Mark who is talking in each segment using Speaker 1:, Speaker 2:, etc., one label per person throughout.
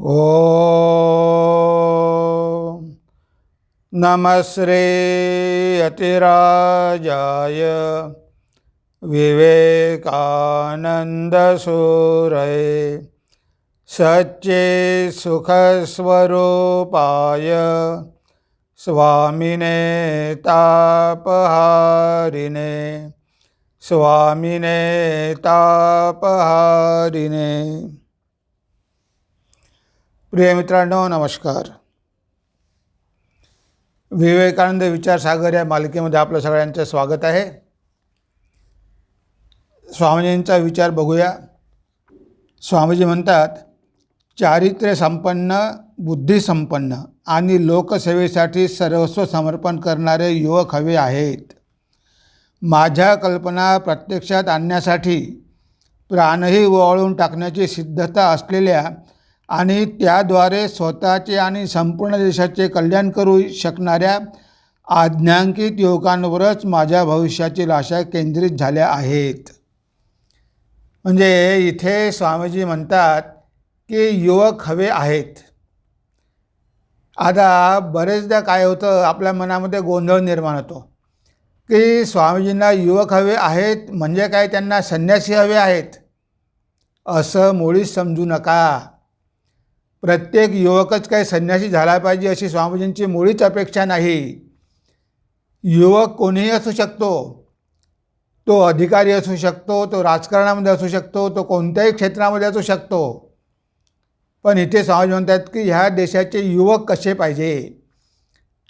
Speaker 1: ओम नमस्ते यतिराजाय विवेकानंदसूरये सच्चे सुखस्वरूपाय स्वामिने तापहारिणे स्वामिने तापहारिणे। प्रिय मित्रांनो, नमस्कार। विवेकानंद विचारसागर या मालिकेमध्ये आपलं सगळ्यांचं स्वागत आहे। स्वामीजींचा विचार बघूया। स्वामीजी म्हणतात, चारित्र्य संपन्न, बुद्धिसंपन्न आणि लोकसेवेसाठी सर्वस्व समर्पण करणारे युवक हवे आहेत। माझ्या कल्पना प्रत्यक्षात आणण्यासाठी प्राणही ओवाळून टाकण्याची सिद्धता असलेल्या आणि त्याद्वारे स्वतःचे आणि संपूर्ण देशाचे कल्याण करू शकणाऱ्या आज्ञांकित युवकांवरच माझ्या भविष्याची आशा केंद्रित झाल्या आहेत। म्हणजे इथे स्वामीजी म्हणतात की युवक हवे आहेत। आता बरेचदा काय होतं, आपल्या मनामध्ये गोंधळ निर्माण होतो की स्वामीजींना युवक हवे आहेत म्हणजे काय, त्यांना संन्यासी हवे आहेत असं मुळीच समजू नका। प्रत्येक युवकच काय संन्यासी झाला पाहिजे अशी स्वामीजींची मुळीच अपेक्षा नाही। युवक कोणीही असू शकतो, तो अधिकारी असू शकतो, तो राजकारणामध्ये असू शकतो, तो कोणत्याही क्षेत्रामध्ये असू शकतो। पण इथे स्वामीजी म्हणतात की ह्या देशाचे युवक कसे पाहिजे।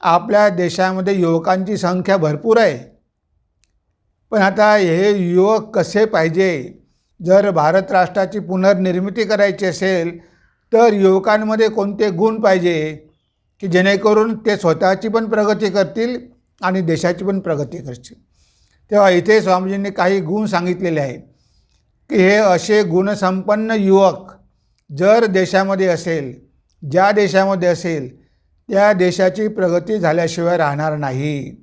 Speaker 1: आपल्या देशामध्ये युवकांची संख्या भरपूर आहे, पण आता हे युवक कसे पाहिजे। जर भारत राष्ट्राची पुनर्निर्मिती करायची असेल तर युवकांमध्ये कोणते गुण पाहिजे की जेणेकरून ते स्वतःची पण प्रगती करतील आणि देशाची पण प्रगती करतील। तेव्हा इथे स्वामीजींनी काही गुण सांगितलेले आहे की हे असे गुणसंपन्न युवक जर देशामध्ये असेल, ज्या देशामध्ये असेल, त्या देशाची प्रगती झाल्याशिवाय राहणार नाही।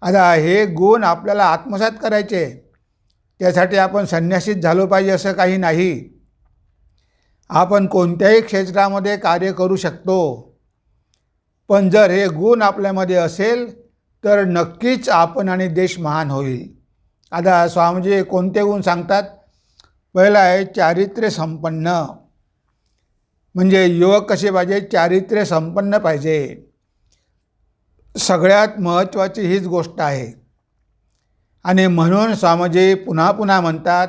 Speaker 1: आता हे गुण आपल्याला आत्मसात करायचे, त्यासाठी आपण संन्यासीत झालो पाहिजे असं काही नाही। आपण कोणत्याही क्षेत्रामध्ये कार्य करू शकतो, पण जर हे गुण आपल्यामध्ये असेल तर नक्कीच आपण आणि देश महान होईल। आता स्वामीजी कोणते गुण सांगतात। पहिला आहे चारित्र्य संपन्न। म्हणजे युवक कसे पाहिजे, चारित्र्य संपन्न पाहिजे। सगळ्यात महत्त्वाची हीच गोष्ट आहे आणि म्हणून स्वामीजी पुन्हा पुन्हा म्हणतात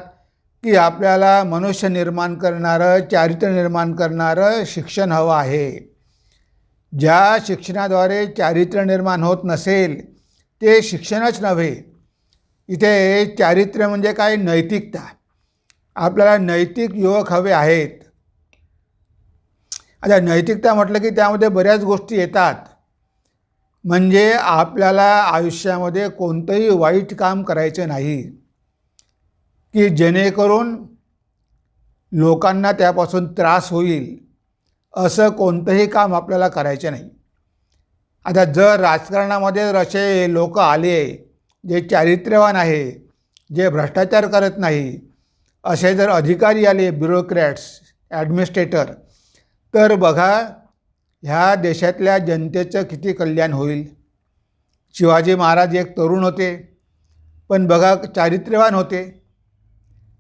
Speaker 1: की आपल्याला मनुष्य निर्माण करणारं, चारित्र्य निर्माण करणारं शिक्षण हवं आहे। ज्या शिक्षणाद्वारे चारित्र्य निर्माण होत नसेल ते शिक्षणच नव्हे। इथे चारित्र्य म्हणजे काय, नैतिकता। आपल्याला नैतिक युवक हवे आहेत। आता नैतिकता म्हटलं की त्यामध्ये बऱ्याच गोष्टी येतात। म्हणजे आपल्याला आयुष्यामध्ये कोणतंही वाईट काम करायचं नाही की जेणेकरून लोकांना त्यापासून त्रास होईल, असं कोणतंही काम आपल्याला करायचे नाही। आता जर राजकारणामध्ये असे लोक आले जे चारित्र्यवान आहे, जे भ्रष्टाचार करत नाही, असे जर अधिकारी आले, ब्युरोक्रॅट्स, ॲडमिनिस्ट्रेटर, तर बघा ह्या देशातल्या जनतेचं किती कल्याण होईल। शिवाजी महाराज एक तरुण होते, पण बघा चारित्र्यवान होते।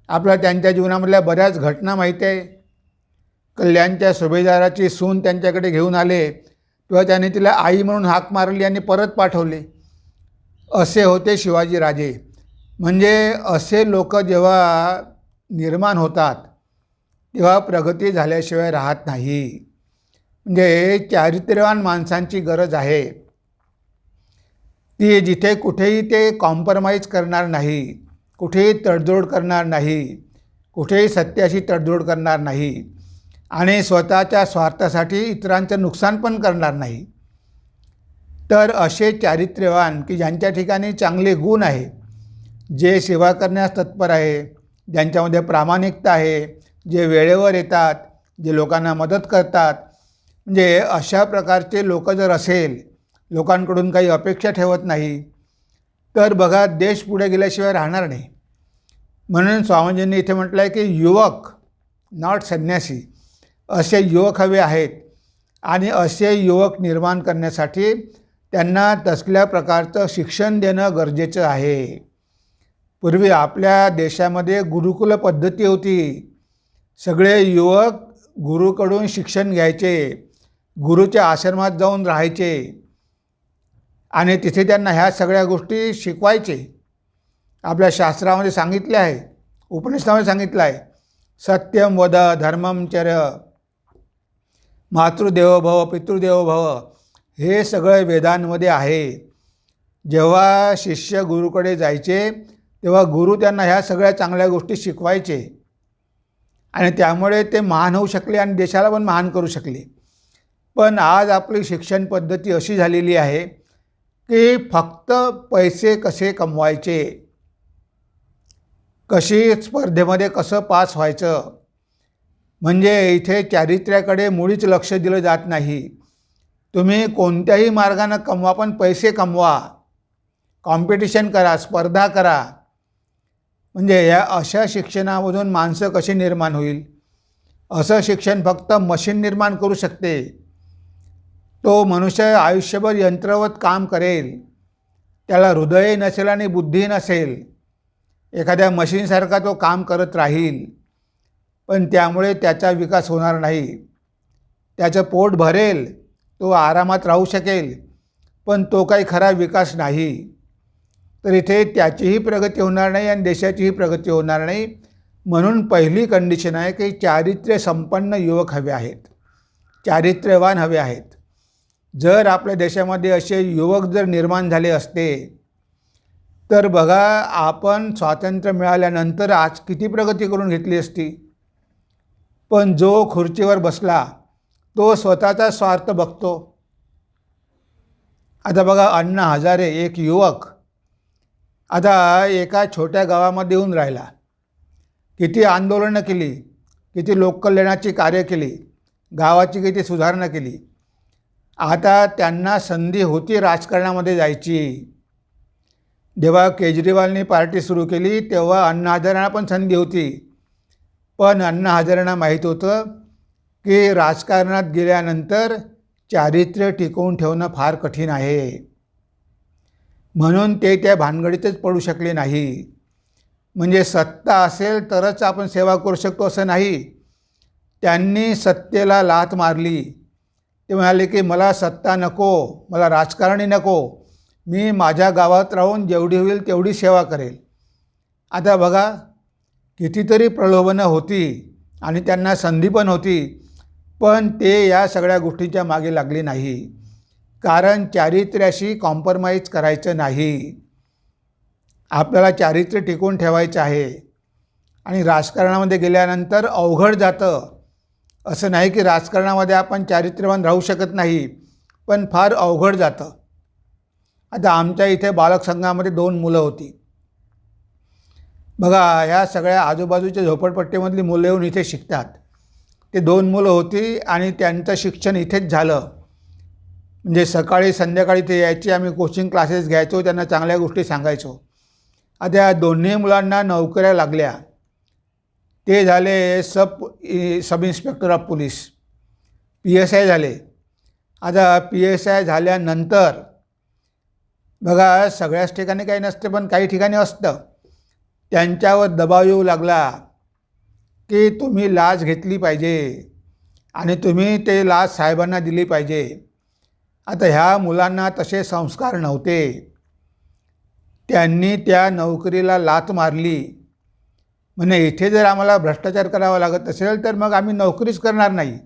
Speaker 1: आपल्याला त्यांच्या जीवनामधल्या बऱ्याच घटना माहिती आहे। कल्याणच्या सुभेदाराची सून त्यांच्याकडे घेऊन आले तेव्हा त्यांनी तिला आई म्हणून हाक मारली आणि परत पाठवले। असे होते शिवाजीराजे। म्हणजे असे लोक जेव्हा निर्माण होतात तेव्हा प्रगती झाल्याशिवाय राहत नाही। म्हणजे चारित्र्यवान माणसांची गरज आहे। ती जिथे कुठेही ते कॉम्प्रोमाइज करणार नाही, कुठेही तडजोड करणार नाही, कुठेही सत्याशी तडजोड करणार नाही आणि स्वतःच्या स्वार्थासाठी इतरांचं नुकसान पण करणार नाही। तर असे चारित्र्यवान की ज्यांच्या ठिकाणी चांगले गुण आहे, जे सेवा करण्यास तत्पर आहे, ज्यांच्यामध्ये प्रामाणिकता आहे, जे वेळेवर येतात, जे लोकांना मदत करतात, म्हणजे अशा प्रकारचे लोक जर असेल, लोकांकडून काही अपेक्षा ठेवत नाही, तर बघा देश पुढे गेल्याशिवाय राहणार नाही। म्हणून स्वामीजींनी इथे म्हटलं आहे की युवक, नॉट संन्यासी। असे युवक हवे आहेत आणि असे युवक निर्माण करण्यासाठी त्यांना तसल्या प्रकारचं शिक्षण देणं गरजेचं आहे. पूर्वी आपल्या देशामध्ये गुरुकुल पद्धती होती. सगळे युवक गुरुकडून शिक्षण घ्यायचे, गुरुच्या आश्रमात जाऊन राहायचे आणि तिथे त्यांना ह्या सगळ्या गोष्टी शिकवायचे. आपल्या शास्त्रामध्ये सांगितले आहे, उपनिषदामध्ये सांगितलं आहे, सत्यम वद धर्मम चर मातृदेवो भव पितृदेवो भव, हे सगळं वेदांमध्ये आहे. जेव्हा शिष्य गुरुकडे जायचे तेव्हा गुरु त्यांना ह्या सगळ्या चांगल्या गोष्टी शिकवायचे आणि त्यामुळे ते महान होऊ शकले आणि देशाला पण महान करू शकले. पण आज आपली शिक्षण पद्धती अशी झालेली आहे की फक्त पैसे कसे कमवायचे, कशी स्पर्धेमध्ये कसं पास व्हायचं, म्हणजे इथे चारित्र्याकडे मुळीच लक्ष दिलं जात नाही. तुम्ही कोणत्याही मार्गानं कमवा पण पैसे कमवा, कॉम्पिटिशन करा, स्पर्धा करा. म्हणजे या अशा शिक्षणामधून माणसं कशी निर्माण होईल? असं शिक्षण फक्त मशीन निर्माण करू शकते. तो मनुष्य आयुष्यभर यंत्रवत काम करेल, त्याला हृदय नसेल आणि बुद्धी नसेल, एखाद्या मशीनसारखा तो काम करत राहील, पण त्यामुळे त्याचा विकास होणार नाही. त्याचं पोट भरेल, तो आरामात राहू शकेल, पण तो काही खरा विकास नाही. तर इथे त्याचीही प्रगती होणार नाही आणि देशाचीही प्रगती होणार नाही. म्हणून पहिली कंडिशन आहे की चारित्र्य संपन्न युवक हवे आहेत, चारित्र्यवान हवे आहेत. जर आपल्या देशामध्ये असे युवक जर निर्माण झाले असते तर बघा, आपण स्वातंत्र्य मिळाल्यानंतर आज किती प्रगती करून घेतली असती. पण जो खुर्चीवर बसला तो स्वतःचा स्वार्थ बघतो. आता बघा, अण्णा हजारे एक युवक आता एका छोट्या गावामध्ये येऊन राहिला, किती आंदोलनं केली, किती लोककल्याणाची कार्य केली, गावाची किती सुधारणा केली. आता त्यांना संधी होती राजकारणामध्ये जायची. जेव्हा केजरीवालनी पार्टी सुरू केली तेव्हा अण्णा हजारेंना पण संधी होती, पण अण्णा हजारेंना माहीत होतं की राजकारणात गेल्यानंतर चारित्र्य टिकवून ठेवणं फार कठीण आहे. म्हणून ते त्या भानगडीतच पडू शकले नाही. म्हणजे सत्ता असेल तरच आपण सेवा करू शकतो असं नाही. त्यांनी सत्तेला लाथ मारली. ते म्हणाले की मला सत्ता नको, मला राजकारणी नको, मी माझ्या गावात राहून जेवढी होईल तेवढी सेवा करेल. आता बघा, कितीतरी प्रलोभनं होती आणि त्यांना संधी पण होती, पण ते या सगळ्या गोष्टींच्या मागे लागले नाही. कारण चारित्र्याशी कॉम्प्रोमाइज करायचं नाही. आपल्याला चारित्र्य टिकवून ठेवायचं आहे आणि राजकारणामध्ये गेल्यानंतर अवघड जातं. असं नाही की राजकारणामध्ये आपण चारित्र्यवान राहू शकत नाही, पण फार अवघड जातं. आता आमच्या इथे बालक संघामध्ये 2 मुलं होती. बघा, ह्या सगळ्या आजूबाजूच्या झोपडपट्टीमधली मुलं येऊन इथे शिकतात. ते 2 मुलं होती आणि त्यांचं शिक्षण इथेच झालं. म्हणजे सकाळी संध्याकाळी ते यायचे, आम्ही कोचिंग क्लासेस घ्यायचो, त्यांना चांगल्या गोष्टी सांगायचो. आता या दोन्ही मुलांना नोकऱ्या लागल्या. ते झाले sub inspector of police, PSI झाले. आता PSI झाल्यानंतर बघा, सगळ्याच ठिकाणी काही नसते, पण काही ठिकाणी असतं. त्यांच्यावर दबाव येऊ लागला की तुम्ही लाच घेतली पाहिजे आणि तुम्ही ते लाच साहेबांना दिली पाहिजे. आता ह्या मुलांना तसे संस्कार नव्हते. त्यांनी त्या नोकरीला लाथ मारली. म्हणजे इथे जर आम्हाला भ्रष्टाचार करावा लागत असेल तर मग आम्ही नोकरीच करणार नाही.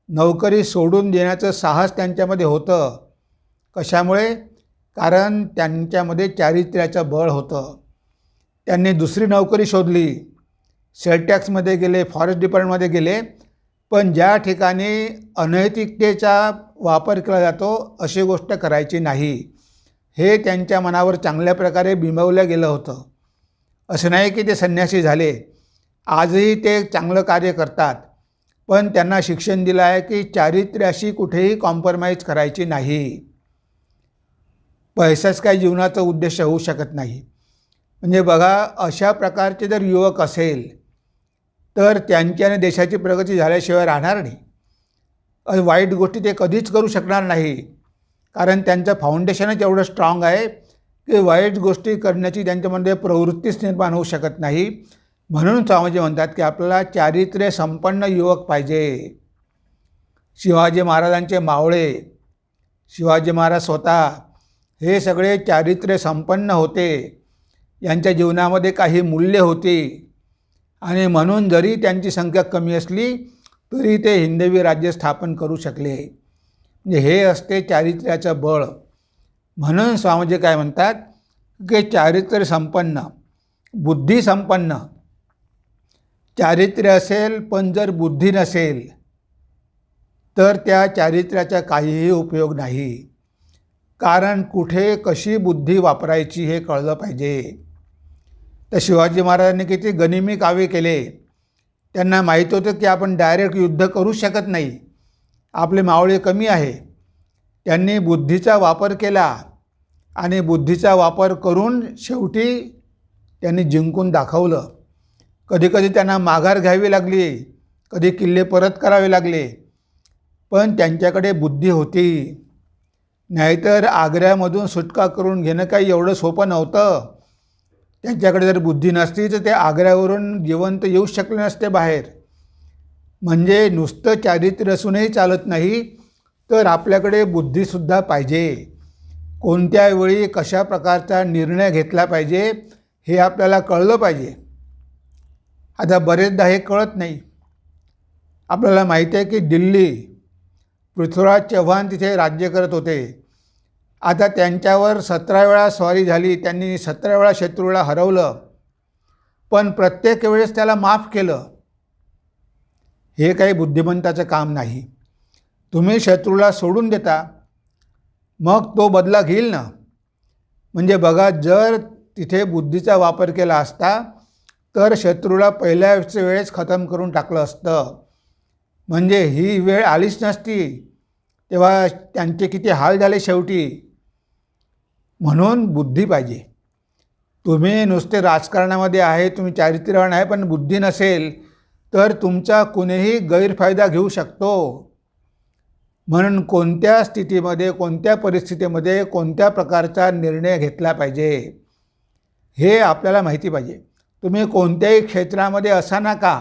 Speaker 1: नोकरी सोडून देण्याचं साहस त्यांच्यामध्ये होतं. कशामुळे? कारण त्यांच्यामध्ये चारित्र्याचं बळ होतं. त्यांनी दुसरी नोकरी शोधली, सेल टॅक्समध्ये गेले, फॉरेस्ट डिपार्टमेंटमध्ये गेले, पण ज्या ठिकाणी अनैतिकतेचा वापर केला जातो अशी गोष्ट करायची नाही, हे त्यांच्या मनावर चांगल्या प्रकारे बिंबवलं गेलं होतं. असं नाही की ते संन्यासी झाले, आजही ते चांगलं कार्य करतात, पण त्यांना शिक्षण दिलं आहे की चारित्र्याशी कुठेही कॉम्प्रोमाइज करायची नाही. पैसाच काही जीवनाचा उद्देश होऊ शकत नाही. म्हणजे बघा, अशा प्रकारचे जर युवक असेल तर त्यांची आणि देशाची प्रगती झाल्याशिवाय राहणार नाही. वाईट गोष्टी ते कधीच करू शकणार नाही, कारण त्यांचं फाउंडेशनच एवढं स्ट्रॉंग आहे की वाईट गोष्टी करण्याची त्यांच्यामध्ये प्रवृत्तीच निर्माण होऊ शकत नाही. म्हणून स्वामीजी म्हणतात की आपल्याला चारित्र्य संपन्न युवक पाहिजे. शिवाजी महाराजांचे मावळे, शिवाजी महाराज स्वतः हे सगळे चारित्र्य संपन्न होते. यांच्या जीवनामध्ये काही मूल्य होती आणि म्हणून जरी त्यांची संख्या कमी असली तरी ते हिंदवी राज्य स्थापन करू शकले. म्हणजे हे असते चारित्र्याचं बळ. म्हणून स्वामीजी काय म्हणतात की चारित्र्य संपन्न, बुद्धी संपन्न. चारित्र्य असेल पण जर बुद्धी नसेल तर त्या चारित्र्याचा काहीही उपयोग नाही. कारण कुठे कशी बुद्धी वापरायची हे कळलं पाहिजे. तर शिवाजी महाराजांनी किती गनिमी कावे केले. त्यांना माहीत होतं की आपण डायरेक्ट युद्ध करू शकत नाही, आपले मावळे कमी आहे. त्यांनी बुद्धीचा वापर केला आणि बुद्धीचा वापर करून शेवटी त्यांनी जिंकून दाखवलं. कधीकधी त्यांना माघार घ्यावी लागली, कधी किल्ले परत करावे लागले, पण त्यांच्याकडे बुद्धी होती. नाहीतर आग्र्यामधून सुटका करून घेणं काही एवढं सोपं नव्हतं. त्यांच्याकडे जर बुद्धी नसती तर ते आग्र्यावरून जिवंत येऊ शकले नसते बाहेर. म्हणजे नुसतं चारित्र्य असूनही चालत नाही, तर आपल्याकडे बुद्धीसुद्धा पाहिजे. कोणत्या वेळी कशा प्रकारचा निर्णय घेतला पाहिजे हे आपल्याला कळलं पाहिजे. आता बरेचदा हे कळत नाही. आपल्याला माहिती आहे की दिल्ली, पृथ्वीराज चव्हाण तिथे राज्य करत होते. आता त्यांच्यावर 17 वेळा स्वारी झाली, त्यांनी 17 वेळा शत्रूला हरवलं, पण प्रत्येक वेळेस त्याला माफ केलं. हे काही बुद्धिमंताचं काम नाही. तुम्ही शत्रूला सोडून देता, मग तो बदला घेईल ना. म्हणजे बघा, जर तिथे बुद्धीचा वापर केला असता तर शत्रूला पहिल्या वेळेस खतम करून टाकलं असतं. म्हणजे ही वेळ आलीच नसती. तेव्हा त्यांचे किती हाल झाले शेवटी. म्हणून बुद्धी पाहिजे. तुम्ही नुसते राजकारणामध्ये आहे, तुम्ही चारित्र्यवान आहे, पण बुद्धी नसेल तर तुमचा कुणीही गैरफायदा घेऊ शकतो. म्हणून कोणत्या स्थितीमध्ये, कोणत्या परिस्थितीमध्ये कोणत्या प्रकारचा निर्णय घेतला पाहिजे हे आपल्याला माहिती पाहिजे. तुम्ही कोणत्याही क्षेत्रामध्ये असा ना का,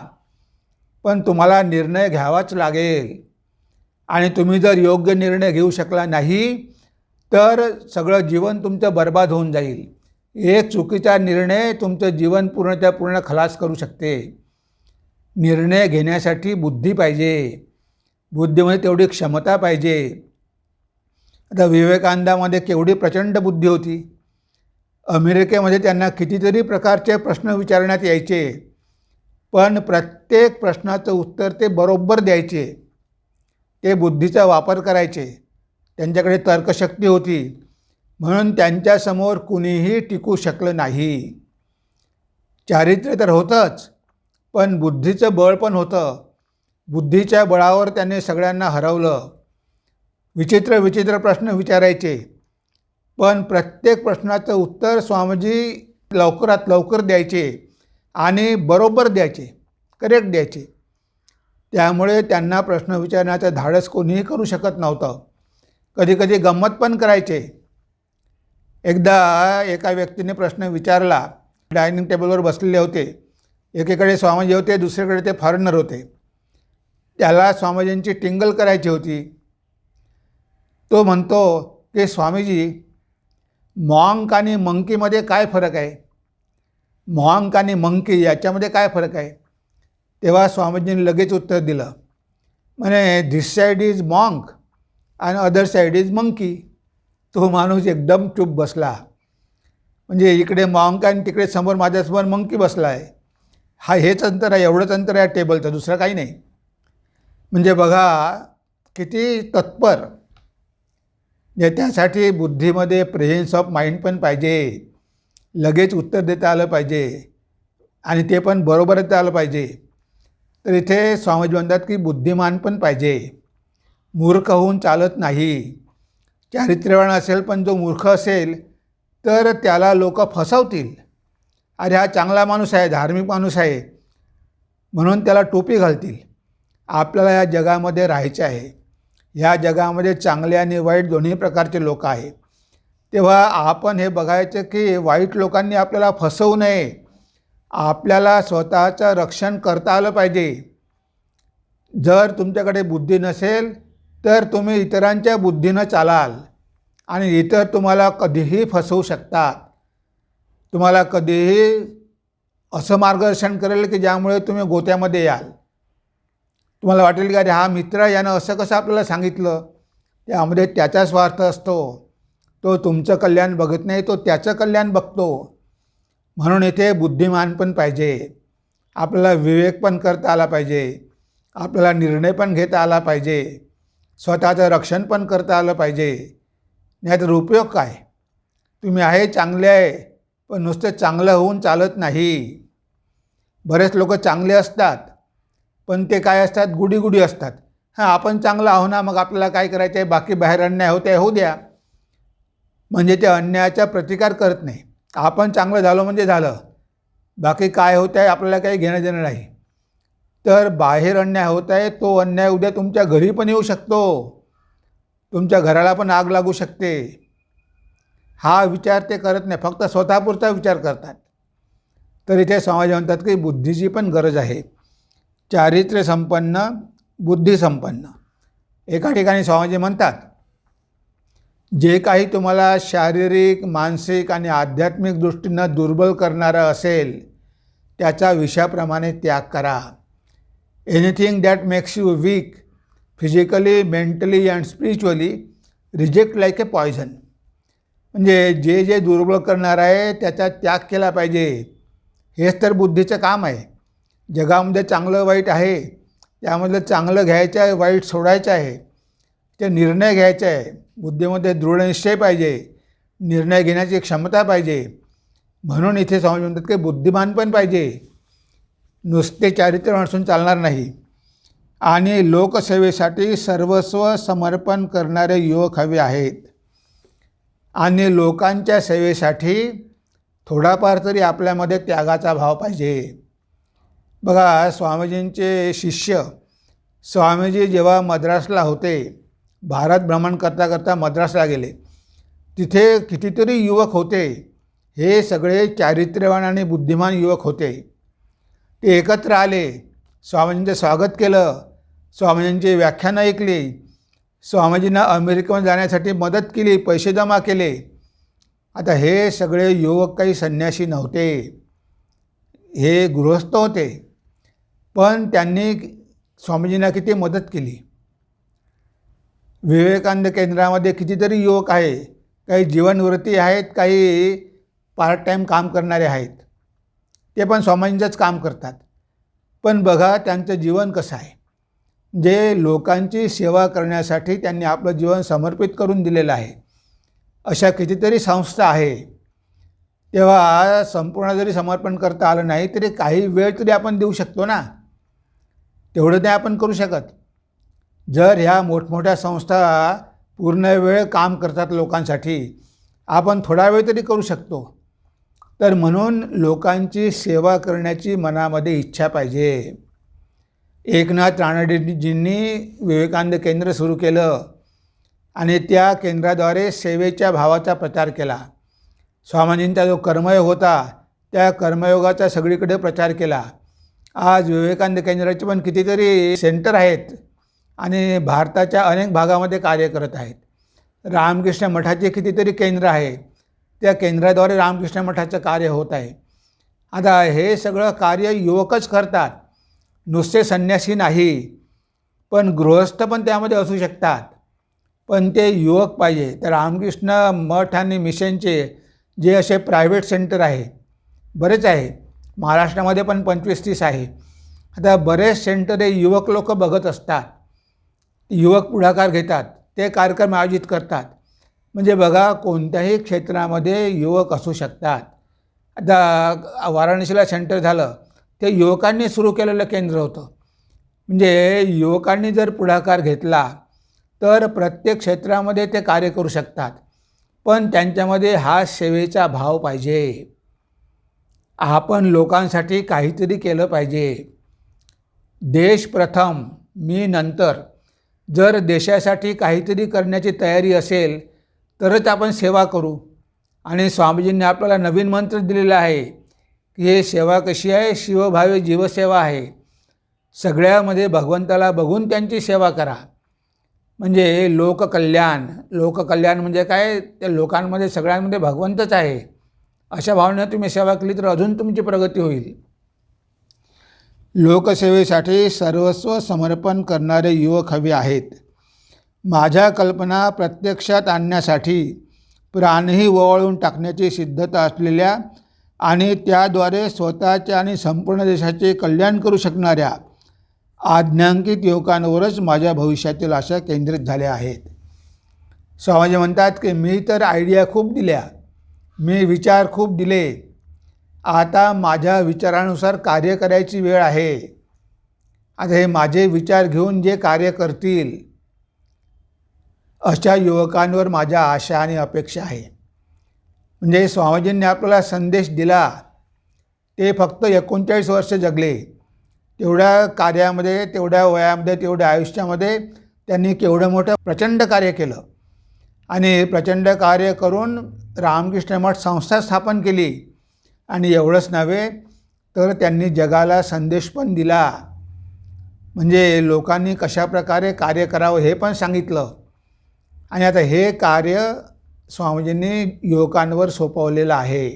Speaker 1: पण तुम्हाला निर्णय घ्यावाच लागेल. आणि तुम्ही जर योग्य निर्णय घेऊ शकला नाही तर सगळं जीवन तुमचं बर्बाद होऊन जाईल. एक चुकीचा निर्णय तुमचं जीवन पूर्णच्या पूर्ण खलास करू शकते. निर्णय घेण्यासाठी बुद्धी पाहिजे. बुद्धीमध्ये तेवढी क्षमता पाहिजे. आता विवेकानंदामध्ये केवढी प्रचंड बुद्धी होती. अमेरिकेमध्ये त्यांना कितीतरी प्रकारचे प्रश्न विचारण्यात यायचे, पण प्रत्येक प्रश्नाचं उत्तर ते बरोबर द्यायचे. ते बुद्धीचा वापर करायचे. त्यांच्याकडे तर्कशक्ती होती, म्हणून त्यांच्यासमोर कुणीही टिकू शकलं नाही. चारित्र्य तर होतंच, पण बुद्धीचं बळ पण होतं. बुद्धीच्या बळावर त्यांनी सगळ्यांना हरवलं. विचित्र विचित्र प्रश्न विचारायचे, पण प्रत्येक प्रश्नाचं उत्तर स्वामीजी लवकरात लवकर द्यायचे आणि बरोबर द्यायचे, करेक्ट द्यायचे. त्यामुळे त्यांना प्रश्न विचारण्याचं धाडस कोणीही करू शकत नव्हतं. कधीकधी गंमत पण करायचे. एकदा एका व्यक्तीने प्रश्न विचारला. डायनिंग टेबलवर बसलेले होते. एकीकडे स्वामीजी होते, दुसरीकडे ते फॉरेनर होते. त्याला स्वामीजींची टिंगल करायची होती. तो म्हणतो की स्वामीजी, मॉन्क आणि मंकीमध्ये काय फरक आहे? मॉन्क आणि मंकी याच्यामध्ये काय फरक आहे? तेव्हा स्वामीजींनी लगेच उत्तर दिलं. म्हणे, धिस साईड इज मॉन्क आणि अदर साईड इज मंकी. तो माणूस एकदम चूप बसला. म्हणजे इकडे मॉन्क आणि तिकडे समोर माझ्यासमोर मंकी बसला आहे. हेच अंतर आहे, एवढंच अंतर आहे टेबलचं, दुसरं काही नाही. म्हणजे बघा किती तत्पर. म्हणजे त्यासाठी बुद्धीमध्ये प्रेझेन्स ऑफ माइंड पण पाहिजे. लगेच उत्तर देता आलं पाहिजे आणि ते पण बरोबर देता आलं पाहिजे. तर इथे स्वामीजी म्हणतात की बुद्धिमान पण पाहिजे. मूर्ख होऊन चालत नाही. चारित्र्यवान असेल पण जो मूर्ख असेल तर त्याला लोक फसवतील. अरे हा चांगला माणूस आहे, धार्मिक माणूस आहे, म्हणून त्याला टोपी घालतील. आपल्याला या जगामध्ये राहायचे आहे. ह्या जगामध्ये चांगले आणि वाईट दोन्ही प्रकारचे लोक आहेत. तेव्हा आपण हे बघायचं की वाईट लोकांनी आपल्याला फसवू नये. आपल्याला स्वतःचं रक्षण करता आलं पाहिजे. जर तुमच्याकडे बुद्धी नसेल तर तुम्ही इतरांच्या बुद्धीनं चालाल आणि इतर तुम्हाला कधीही फसवू शकतात. तुम्हाला कधीही असं मार्गदर्शन करेल की ज्यामुळे तुम्ही गोत्यामध्ये याल. तुम्हाला वाटेल की अरे हा मित्र यानं असं कसं आपल्याला सांगितलं. त्यामध्ये त्याचा स्वार्थ असतो. तो तुमचं कल्याण बघत नाही, तो त्याचं कल्याण बघतो. म्हणून इथे बुद्धिमान पण पाहिजे. आपल्याला विवेक पण करता आला पाहिजे. आपल्याला निर्णय पण घेता आला पाहिजे. स्वतःचं रक्षण पण करता आलं पाहिजे. नाहीतर उपयोग काय. तुम्ही आहे चांगले आहे पण नुसतं चांगलं होऊन चालत नाही. बरेच लोक चांगले असतात पण ते काय असतात, गुडी असतात. आपण चांगलं आहो ना, मग आपल्याला काय करायचं आहे, बाकी बाहेर अन्याय होते आहे होऊ द्या. म्हणजे ते अन्यायाचा प्रतिकार करत नाही. आपण चांगलं झालो म्हणजे झालं, बाकी काय होत आहे आपल्याला काही घेणं देणं नाही. तर बाहेर अन्याय होत आहे, तो अन्याय उद्या तुमच्या घरी पण येऊ शकतो. तुमच्या घराला पण आग लागू शकते. हा विचार ते करत नाही, फक्त स्वतःपुरता विचार करतात. तर इथे स्वामीजी म्हणतात की बुद्धीची पण गरज आहे. चारित्र्य संपन्न, बुद्धी संपन्न. एका ठिकाणी स्वामीजी म्हणतात जे काही तुम्हाला शारीरिक, मानसिक आणि आध्यात्मिक दृष्टीनं दुर्बल करणारं असेल त्याचा विषाप्रमाणे त्याग करा. Anything that makes you weak physically, mentally and spiritually reject like a poison. म्हणजे जे जे दुर्बळ करणार आहे त्याचा त्याग केला पाहिजे. हेच तर बुद्धीचं काम आहे. जगामध्ये चांगलं वाईट आहे, त्यामधलं चांगलं घ्यायचं आहे, वाईट सोडायचं आहे. ते निर्णय घ्यायचा आहे. बुद्धीमध्ये दृढनिश्चय पाहिजे, निर्णय घेण्याची क्षमता पाहिजे. म्हणून इथे स्वामी म्हणतात की बुद्धिमान पण पाहिजे, नुसते चारित्र्य नसून चालणार नाही. आणि लोकसेवेसाठी सर्वस्व समर्पण करणारे युवक हवे आहेत. आणि लोकांच्या सेवेसाठी थोडाफार तरी आपल्यामध्ये त्यागाचा भाव पाहिजे. बघा, स्वामीजींचे शिष्य स्वामीजी जेव्हा मद्रासला होते, भारत भ्रमण करता करता मद्रासला गेले. तिथे कितीतरी युवक होते. हे सगळे चारित्र्यवान आणि बुद्धिमान युवक होते. ते एकत्र आले, स्वामीजींचं स्वागत केलं, स्वामीजींची व्याख्यानं ऐकली, स्वामीजींना अमेरिकेमध्ये जाण्यासाठी मदत केली, पैसे जमा केले. आता हे सगळे युवक काही संन्यासी नव्हते, हे गृहस्थ होते. पण त्यांनी स्वामीजींना किती मदत केली. विवेकानंद केंद्रामध्ये कितीतरी युवक आहे, काही जीवनवृत्ती आहेत, काही पार्ट टाईम काम करणारे आहेत. ते पण स्वामीजींचंच काम करतात. पण बघा त्यांचं जीवन कसं आहे. जे लोकांची सेवा करण्यासाठी त्यांनी आपलं जीवन समर्पित करून दिलेलं आहे. अशा कितीतरी संस्था आहे. तेव्हा संपूर्ण जरी समर्पण करता आलं नाही तरी काही वेळ तरी आपण देऊ शकतो ना. तेवढं नाही आपण करू शकत. जर ह्या मोठमोठ्या संस्था पूर्ण वेळ काम करतात लोकांसाठी, आपण थोडा वेळ तरी करू शकतो. तर म्हणून लोकांची सेवा करण्याची मनामध्ये इच्छा पाहिजे. एकनाथ रानडेजींनी विवेकानंद केंद्र सुरू केलं आणि त्या केंद्राद्वारे सेवेच्या भावाचा प्रचार केला. स्वामीजींचा जो कर्मयोग होता त्या कर्मयोगाचा सगळीकडे प्रचार केला. आज विवेकानंद केंद्राचे पण कितीतरी सेंटर आहेत आणि भारताच्या अनेक भागामध्ये कार्य करत आहेत. रामकृष्ण मठाचे कितीतरी केंद्र आहे, त्या केंद्राद्वारे रामकृष्ण मठाचं कार्य होत आहे. आता हे सगळं कार्य युवकच करतात, नुसते संन्यासी नाही. पण गृहस्थ पण त्यामध्ये असू शकतात, पण ते युवक पाहिजे. तर रामकृष्ण मठ आणि मिशनचे जे असे प्रायव्हेट सेंटर आहे, बरेच आहे, महाराष्ट्रामध्ये पण 25-30 आहे. आता बरेच सेंटर हे युवक लोक बघत असतात, युवक पुढाकार घेतात, ते कार्यक्रम आयोजित करतात. म्हणजे बघा, कोणत्याही क्षेत्रामध्ये युवक असू शकतात. आता वाराणसीला सेंटर झालं, ते युवकांनी सुरू केलेलं केंद्र होतं. म्हणजे युवकांनी जर पुढाकार घेतला तर प्रत्येक क्षेत्रामध्ये ते कार्य करू शकतात. पण त्यांच्यामध्ये हा सेवेचा भाव पाहिजे. आपण लोकांसाठी काहीतरी केलं पाहिजे. देश प्रथम मी नंतर, जर देशासाठी काहीतरी करण्याची तयारी असेल तरच आपण सेवा करू. आणि स्वामीजींनी आपल्याला नवीन मंत्र दिलेला आहे की हे सेवा कशी आहे, शिवभावे जीवसेवा आहे. सगळ्यामध्ये भगवंताला बघून त्यांची सेवा करा. म्हणजे लोककल्याण. लोककल्याण म्हणजे काय, त्या लोकांमध्ये सगळ्यांमध्ये भगवंतच आहे अशा भावनेने तुम्ही सेवा केली तर अजून तुमची प्रगती होईल. लोकसेवेसाठी सर्वस्व समर्पण करणारे युवक हवे आहेत. माझ्या कल्पना प्रत्यक्षात आणण्यासाठी प्राणही ओवाळून टाकण्याची सिद्धता असलेल्या आणि त्याद्वारे स्वतःच्या आणि संपूर्ण देशाचे कल्याण करू शकणाऱ्या आज्ञांकित युवकांवरच माझ्या भविष्यातील आशा केंद्रित झाल्या आहेत. स्वामीजी म्हणतात की मी तर आयडिया खूप दिल्या, मी विचार खूप दिले, आता माझ्या विचारानुसार कार्य करायची वेळ आहे. आता हे माझे विचार घेऊन जे कार्य करतील अशा युवकांवर माझ्या आशा आणि अपेक्षा आहे. म्हणजे स्वामीजींनी आपल्याला संदेश दिला. ते फक्त 39 वर्ष जगले. तेवढ्या कार्यामध्ये, तेवढ्या वयामध्ये, तेवढ्या आयुष्यामध्ये त्यांनी केवढं मोठं प्रचंड कार्य केलं. आणि प्रचंड कार्य करून रामकृष्ण मठ संस्था स्थापन केली. आणि एवढंच नव्हे तर त्यांनी जगाला संदेश पण दिला. म्हणजे लोकांनी कशाप्रकारे कार्य करावं हे पण सांगितलं. आणि आता हे कार्य स्वामीजींनी युवकांवर सोपवलेलं आहे.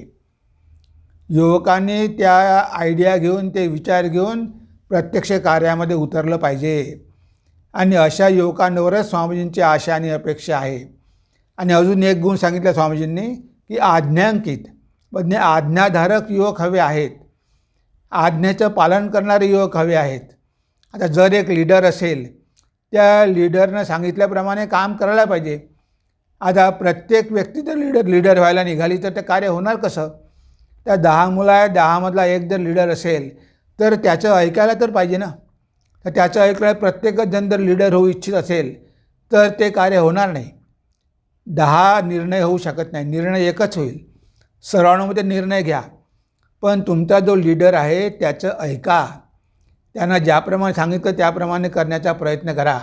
Speaker 1: युवकांनी त्या आयडिया घेऊन, ते विचार घेऊन प्रत्यक्ष कार्यामध्ये उतरलं पाहिजे. आणि अशा युवकांवरच स्वामीजींची आशा आणि अपेक्षा आहे. आणि अजून एक गुण सांगितलं स्वामीजींनी की आज्ञांकित, म्हणजे आज्ञाधारक युवक हवे आहेत. आज्ञेचं पालन करणारे युवक हवे आहेत. आता जर एक लीडर असेल, त्या लीडरनं सांगितल्याप्रमाणे काम करायला पाहिजे. आता प्रत्येक व्यक्ती जर लीडर व्हायला निघाली तर ते कार्य होणार कसं? त्या 10 मुलं आहे, 10मधला एक जर लीडर असेल तर त्याचं ऐकायला तर पाहिजे ना. तर त्याचं ऐकलं प्रत्येकच जण जर लीडर होऊ इच्छित असेल तर ते कार्य होणार नाही. 10 निर्णय होऊ शकत नाही, निर्णय एकच होईल. सर्वांमध्ये निर्णय घ्या, पण तुमचा जो लीडर आहे त्याचं ऐका. त्यांना ज्याप्रमाणे सांगितलं त्याप्रमाणे करण्याचा प्रयत्न करा.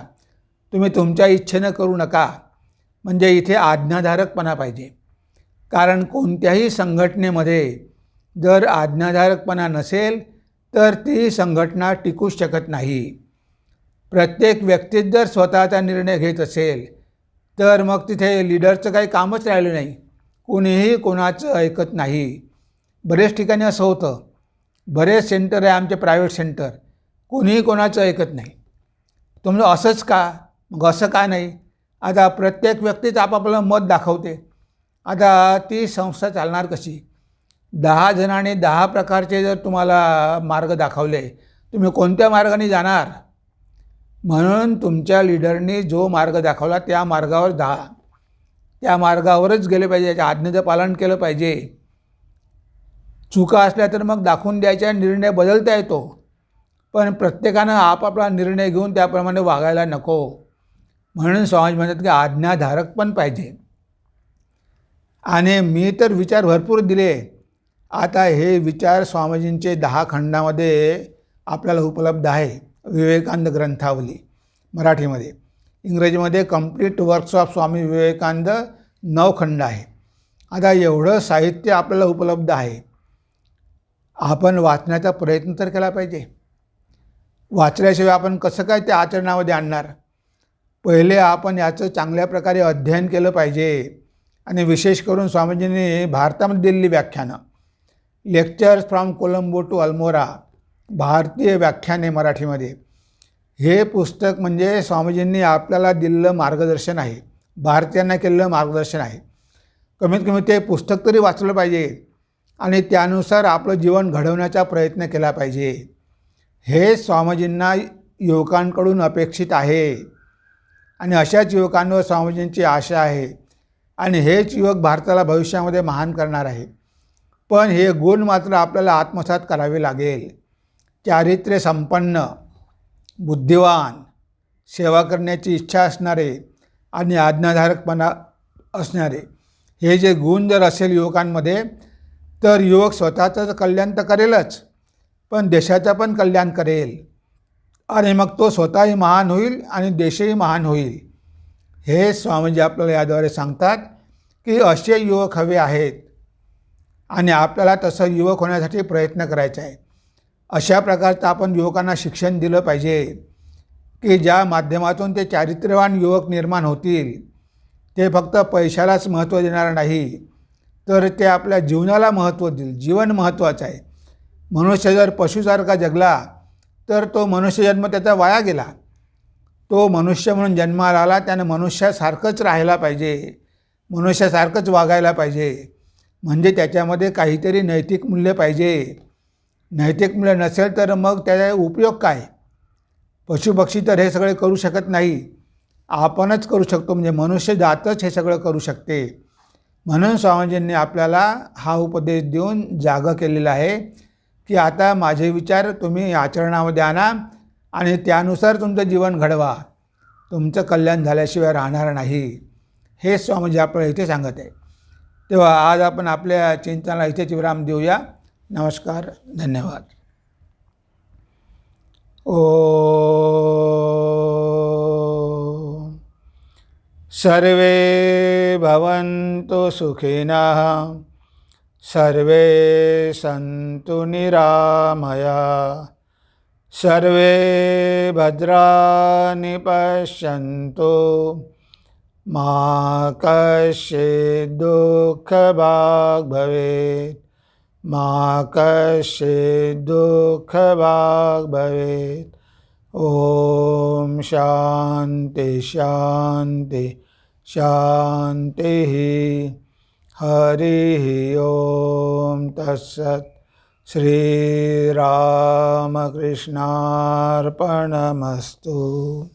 Speaker 1: तुम्ही तुमच्या इच्छेनं करू नका. म्हणजे इथे आज्ञाधारकपणा पाहिजे. कारण कोणत्याही संघटनेमध्ये जर आज्ञाधारकपणा नसेल तर ती संघटना टिकूच शकत नाही. प्रत्येक व्यक्तीच जर स्वतःचा निर्णय घेत असेल तर मग तिथे लीडरचं काही कामच राहिलं नाही. कोणीही कोणाचं ऐकत नाही. बरेच ठिकाणी असं होतं. बरेच सेंटर आहे आमचे प्रायव्हेट सेंटर, कोणीही कोणाचं ऐकत नाही. तुमचं असंच का? मग असं का नाही? आता प्रत्येक व्यक्तीच आपापलं मत दाखवते. आता ती संस्था चालणार कशी? 10 जणांनी 10 प्रकारचे जर तुम्हाला मार्ग दाखवले, तुम्ही कोणत्या मार्गाने जाणार? म्हणून तुमच्या लीडरनी जो मार्ग दाखवला त्या मार्गावर जा. त्या मार्गावरच गेले पाहिजे. त्याच्या आज्ञेचं पालन केलं पाहिजे. चुका असल्या तर मग दाखवून द्यायच्या, निर्णय बदलता येतो. पण प्रत्येकानं आपापला निर्णय घेऊन त्याप्रमाणे वागायला नको. म्हणून स्वामी म्हणतात की आज्ञाधारक पण पाहिजे. आणि मी तर विचार भरपूर दिले. आता हे विचार स्वामीजींचे 10 खंडामध्ये आपल्याला उपलब्ध आहे. विवेकानंद ग्रंथावली मराठीमध्ये, इंग्रजीमध्ये complete works of Swami Vivekananda 9 खंड आहे. आता एवढं साहित्य आपल्याला उपलब्ध आहे. आपण वाचण्याचा प्रयत्न तर केला पाहिजे. वाचल्याशिवाय आपण कसं काय ते आचरणामध्ये आणणार? पहिले आपण याचं चांगल्या प्रकारे अध्ययन केलं पाहिजे. आणि विशेष करून स्वामीजींनी भारतामध्ये दिलेली व्याख्यानं, lectures from Colombo to Almora, भारतीय व्याख्याने मराठीमध्ये, हे पुस्तक म्हणजे स्वामीजींनी आपल्याला दिलेलं मार्गदर्शन आहे. भारतीयांना केलेलं मार्गदर्शन आहे. कमीत कमी ते पुस्तक तरी वाचलं पाहिजे आणि त्यानुसार आपलं जीवन घडवण्याचा प्रयत्न केला पाहिजे. हे स्वामीजींना युवकांकडून अपेक्षित आहे. आणि अशाच युवकांवर स्वामीजींची आशा आहे. आणि हेच युवक भारताला भविष्यामध्ये महान करणार आहे. पण हे गुण मात्र आपल्याला आत्मसात करावे लागेल. चारित्र्य संपन्न, बुद्धिवान, सेवा करण्याची इच्छा असणारे आणि आज्ञाधारकपणा असणारे, हे जे गुण जर असेल युवकांमध्ये तर युवक स्वतःचं कल्याण तर करेलच, पण देशाचं पण कल्याण करेल. आणि मग तो स्वतःही महान होईल आणि देशही महान होईल. हे स्वामीजी आपल्याला याद्वारे सांगतात की असे युवक हवे आहेत आणि आपल्याला तसं युवक होण्यासाठी प्रयत्न करायचा आहे. अशा प्रकारचं आपण युवकांना शिक्षण दिलं पाहिजे की ज्या माध्यमातून ते चारित्र्यवान युवक निर्माण होतील. ते फक्त पैशालाच महत्त्व देणार नाही, तर ते आपल्या जीवनाला महत्त्व देईल. जीवन महत्त्वाचं आहे. मनुष्य जर पशुसारखा जगला तर तो मनुष्यजन्म त्याचा वाया गेला. तो मनुष्य म्हणून जन्माला आला, त्यानं मनुष्यासारखंच राहायला पाहिजे, मनुष्यासारखंच वागायला पाहिजे. म्हणजे त्याच्यामध्ये काहीतरी नैतिक मूल्य पाहिजे. नैतिक मूल्य नसेल तर मग त्याचा उपयोग काय? पशुपक्षी तर हे सगळे करू शकत नाही, आपणच करू शकतो. म्हणजे मनुष्य जातच हे सगळं करू शकते. म्हणून स्वामीजींनी आपल्याला हा उपदेश देऊन जागं केलेला आहे की आता माझे विचार तुम्ही आचरणामध्ये आणा आणि त्यानुसार तुमचं जीवन घडवा. तुमचं कल्याण झाल्याशिवाय राहणार नाही. हे स्वामीजी आपल्याला इथे सांगत आहे. तेव्हा आज आपण आपल्या चिंतनाला इथेच विराम देऊया. नमस्कार, धन्यवाद. ओम सर्वे भवन्तु सुखिनः, सर्वे सन्तु निरामया, सर्वे भद्राणि पश्यन्तु, मा कश्चित् दुःखभाग् भवेत्, मा कश्चित् दुःखभाग् भवेत्. ओम शांति शांति शांतिः. हरि ओम तत्सत्. श्रीरामकृष्णार्पणमस्तु.